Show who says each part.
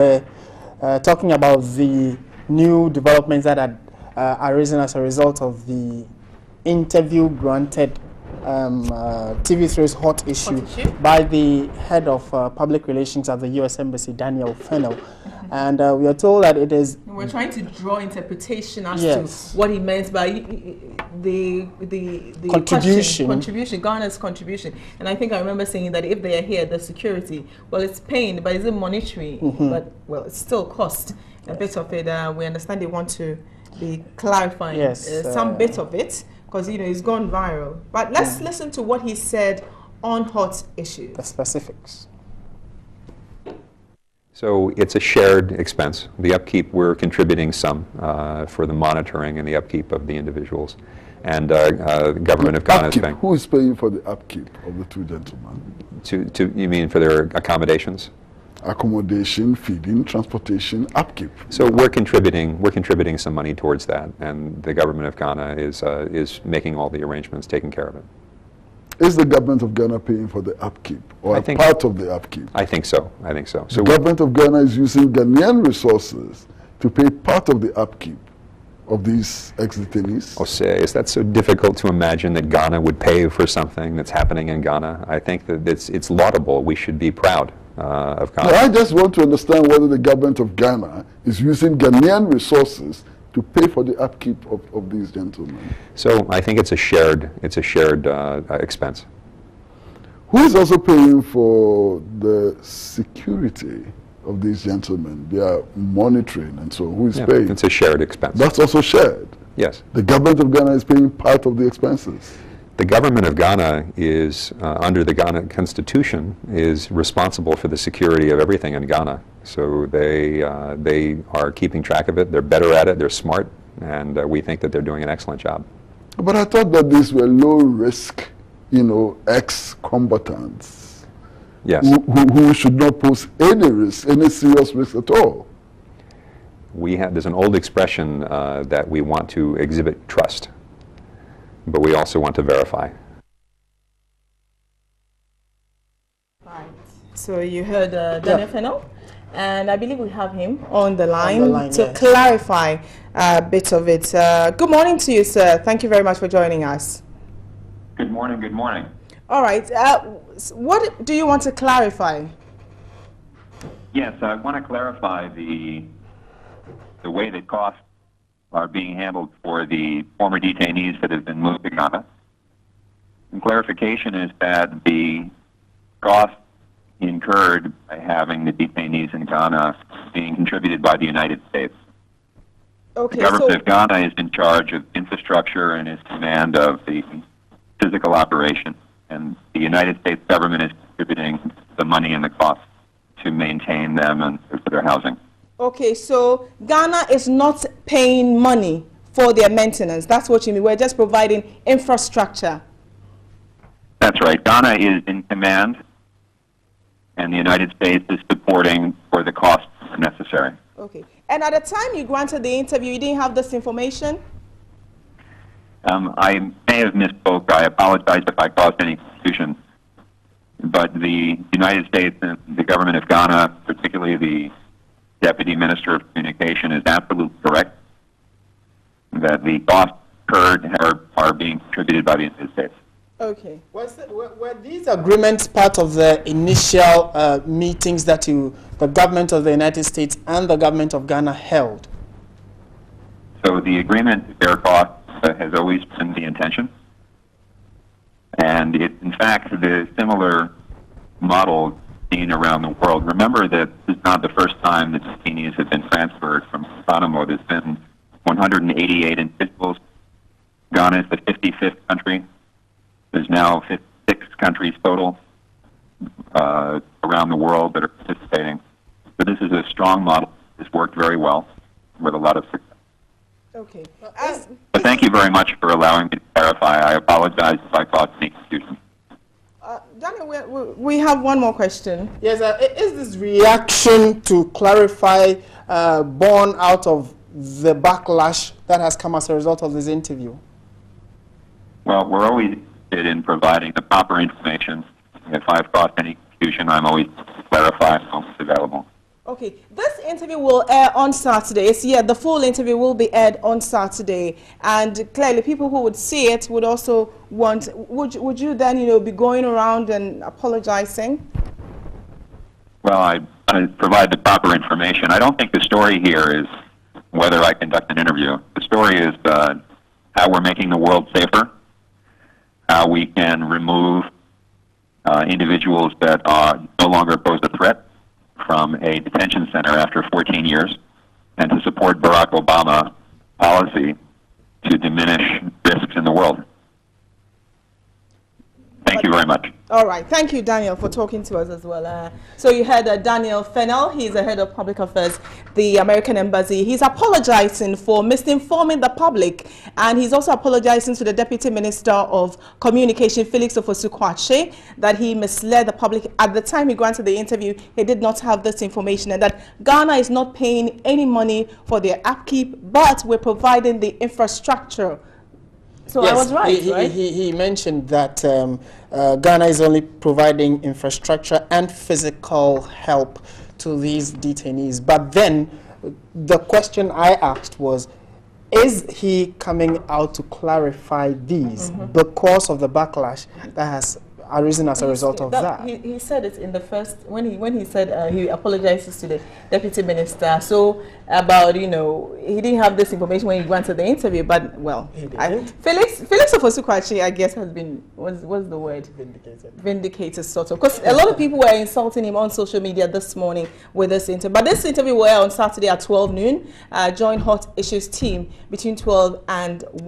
Speaker 1: Talking about the new developments that had arisen as a result of the interview granted TV3's hot issue by the head of public relations at the US Embassy, Daniel Fennell. And we are told that it is...
Speaker 2: We're trying to draw interpretation as to what he meant by the contribution, Ghana's contribution. And I think I remember saying that if they are here, the security, well, it's paying, but is it monetary? But, well, it's still cost. A bit of it, we understand they want to be clarifying some bit of it, because, you know, it's gone viral. But let's listen to what he said on hot issues.
Speaker 1: The specifics.
Speaker 3: So it's a shared expense. The upkeep, we're contributing some for the monitoring and the upkeep of the individuals. And the government of Ghana is paying.
Speaker 4: Who is paying for the upkeep of the two gentlemen?
Speaker 3: You mean for their accommodations?
Speaker 4: Accommodation, feeding, transportation, upkeep.
Speaker 3: So we're contributing some money towards that, and the government of Ghana is making all the arrangements, taking care of it.
Speaker 4: Is the government of Ghana paying for the upkeep, or a part of the upkeep?
Speaker 3: I think so. I think so. So
Speaker 4: the government of Ghana is using Ghanaian resources to pay part of the upkeep of these ex-detainees?
Speaker 3: Is that so difficult to imagine that Ghana would pay for something that's happening in Ghana? I think that it's laudable. We should be proud of Ghana.
Speaker 4: No, I just want to understand whether the government of Ghana is using Ghanaian resources to pay for the upkeep of these gentlemen.
Speaker 3: So I think it's a shared expense.
Speaker 4: Who is also paying for the security of these gentlemen? They are monitoring, and so who is paying?
Speaker 3: It's a shared expense.
Speaker 4: That's also shared.
Speaker 3: Yes.
Speaker 4: The government of Ghana is paying part of the expenses.
Speaker 3: The government of Ghana is, under the Ghana Constitution, is responsible for the security of everything in Ghana. So they are keeping track of it. They're better at it. They're smart, and we think that they're doing an excellent job.
Speaker 4: But I thought that these were low-risk, you know, ex-combatants.
Speaker 3: Yes.
Speaker 4: Who should not pose any risk, any serious risk at all.
Speaker 3: There's an old expression that we want to exhibit trust, but we also want to verify.
Speaker 2: Right. So you heard Daniel Fennell, and I believe we have him on the line, to clarify a bit of it. Good morning to you, sir. Thank you very much for joining us.
Speaker 5: Good morning. Good morning.
Speaker 2: All right. What do you want to clarify?
Speaker 5: Yes, I want to clarify the way that costs are being handled for the former detainees that have been moved to Ghana. And clarification is that the costs incurred by having the detainees in Ghana being contributed by the United States.
Speaker 2: Okay,
Speaker 5: the government of Ghana is in charge of infrastructure and is command of the physical operation, and the United States government is contributing the money and the costs to maintain them and for their housing.
Speaker 2: Okay, so Ghana is not paying money for their maintenance. That's what you mean. We're just providing infrastructure.
Speaker 5: That's right. Ghana is in command, and the United States is supporting for the costs necessary.
Speaker 2: Okay. And at the time you granted the interview, you didn't have this information?
Speaker 5: I may have misspoke. I apologize if I caused any confusion. But the United States and the government of Ghana, particularly the Deputy Minister of Communication, is absolutely correct that the costs incurred are being contributed by the United States.
Speaker 2: Okay.
Speaker 1: Were these agreements part of the initial meetings that the government of the United States and the government of Ghana held?
Speaker 5: So the agreement to bear costs has always been the intention. And in fact, the similar model seen around the world. Remember that this is not the first time that detainees have been transferred from Guantanamo. There's been 188 individuals. Ghana is the 55th country. There's now 56 countries total around the world that are participating. So this is a strong model. It's worked very well with a lot of success.
Speaker 2: Okay.
Speaker 5: But thank you very much for allowing me to clarify. I apologize if I caused any confusion.
Speaker 2: Daniel, we have one more question.
Speaker 1: Yes, is this reaction to clarify born out of the backlash that has come as a result of this interview?
Speaker 5: Well, we're always interested in providing the proper information. If I've caused any confusion, I'm always to clarify. I'm always available.
Speaker 2: Okay, this interview will air on Saturday. Yeah, the full interview will be aired on Saturday, and clearly people who would see it would also want. Would you then, be going around and apologizing?
Speaker 5: Well, I provide the proper information. I don't think the story here is whether I conduct an interview. The story is how we're making the world safer, how we can remove individuals that no longer pose a threat from a detention center after 14 years, and to support Barack Obama policy to diminish risks in the world. Thank you very much.
Speaker 2: All right. Thank you, Daniel, for talking to us as well. So you had Daniel Fennell. He's the head of public affairs, the American Embassy. He's apologizing for misinforming the public, and he's also apologizing to the Deputy Minister of Communication, Felix Ofosu-Kwakye, that he misled the public. At the time he granted the interview, he did not have this information, and that Ghana is not paying any money for their upkeep, but we're providing the infrastructure. So
Speaker 1: yes,
Speaker 2: I was right, right?
Speaker 1: He mentioned that Ghana is only providing infrastructure and physical help to these detainees. But then the question I asked was, is he coming out to clarify these because of the backlash that has arisen as a result of that?
Speaker 2: He said it in the first, when he said he apologizes to the Deputy Minister. So about, he didn't have this information when he granted the interview, but well, Felix Ofosu-Kwakye, I guess, has been, what's the word? Vindicated, sort of. Because a lot of people were insulting him on social media this morning with this interview. But this interview will air on Saturday at 12 noon. Join Hot Issues team between 12 and 1.